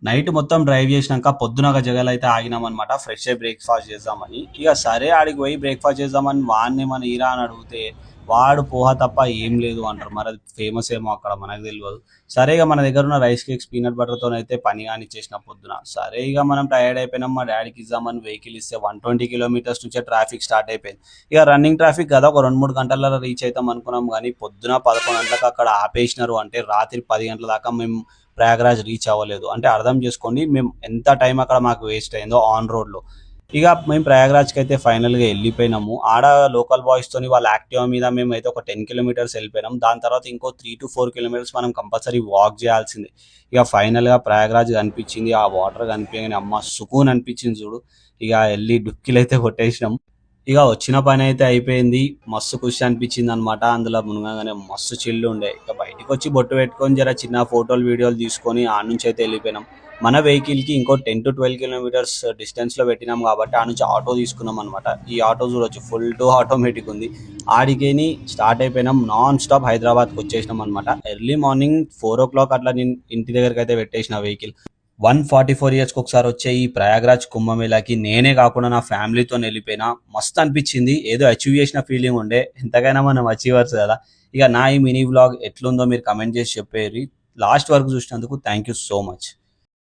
Night మొత్తం drive చేసినాక పొద్దున ఒక జగలు అయితే ఆగినామన్నమాట. ఫ్రెష్ అయ్యి బ్రేక్ఫాస్ట్ చేద్దామని. ఇక సరే ఆడికి పోయి బ్రేక్ఫాస్ట్ చేద్దామని వాడిని మన ఈరా అని అడిగితే వాడు పోహా తప్ప ఏం లేదు అంటారు. మరి అది ఫేమస్ ఏమో అక్కడ మనకు తెలియదు. సరే ఇక మన దగ్గర ఉన్న రైస్ కేక్స్ పీనట్ బటర్తో అయితే పని కానీ ఇచ్చేసిన పొద్దున. సరే ఇక మనం టైర్డ్ అయిపోయినాం. మా డాడీకి ఇద్దామని వెహికల్ ఇస్తే 120 కిలోమీటర్స్ నుంచే ట్రాఫిక్ స్టార్ట్ అయిపోయింది. ఇక రన్నింగ్ ట్రాఫిక్ కదా, ఒక 2-3 గంటలలో రీచ్ అవుతాం అనుకున్నాం. కానీ పొద్దున 11 గంటలకు అక్కడ ఆపేసినారు. అంటే రాత్రి 10 గంటల దాకా మేము ప్రయాగరాజ్ రీచ్ అవ్వలేదు. అంటే అర్థం చేసుకోండి మేము ఎంత టైం అక్కడ మాకు వేస్ట్ అయిందో ఆన్ రోడ్లో. ఇక మేము ప్రయాగరాజ్కి అయితే ఫైనల్గా వెళ్ళిపోయినాము. ఆడ లోకల్ బాయ్స్తోని వాళ్ళ యాక్టివా మీద మేము అయితే ఒక 10 కిలోమీటర్స్ వెళ్ళిపోయినాం. దాని తర్వాత ఇంకో 3 to 4 కిలోమీటర్స్ మనం కంపల్సరీ వాక్ చేయాల్సిందే. ఇక ఫైనల్గా ప్రయాగరాజ్ కనిపించింది. ఆ వాటర్ కనిపించగానే అమ్మ సుకూన్ అనిపించింది చూడు. ఇక వెళ్ళి డుక్కిలు అయితే కొట్టేసినాం. ఇక వచ్చిన పని అయితే అయిపోయింది. మస్తు ఖుషి అనిపించింది అనమాట. అందులో మునగగానే మస్తు చిల్లు ఉండే. ఇక బయటికి వచ్చి బొట్టు పెట్టుకొని జర చిన్న ఫోటోలు వీడియోలు తీసుకొని ఆ నుంచి అయితే వెళ్ళిపోయినాం. మన వెహికల్కి ఇంకో 10 to 12 కిలోమీటర్స్ డిస్టెన్స్లో పెట్టినాం కాబట్టి ఆ నుంచి ఆటో తీసుకున్నాం అనమాట. ఈ ఆటో చూడొచ్చు, ఫుల్ టు ఆటోమేటిక్ ఉంది. ఆడికేని స్టార్ట్ అయిపోయినాం. నాన్ స్టాప్ హైదరాబాద్కి వచ్చేసినాం అనమాట. ఎర్లీ మార్నింగ్ 4 o'clock అట్లా నేను ఇంటి దగ్గరికి అయితే పెట్టేసిన వెహికల్. 144 ఇయర్స్కి ఒకసారి వచ్చే ఈ ప్రయాగరాజ్ కుంభమేళాకి నేనే కాకుండా నా ఫ్యామిలీతో వెళ్ళిపోయినా. మస్తు అనిపించింది. ఏదో అచీవ్ చేసిన ఫీలింగ్ ఉండే. ఎంతకైనా మనం అచీవర్స్ కదా. ఇక నా ఈ మినీ వ్లాగ్ ఎట్లుందో మీరు కమెంట్ చేసి చెప్పేది. లాస్ట్ వరకు చూసినందుకు థ్యాంక్ యూ సో మచ్.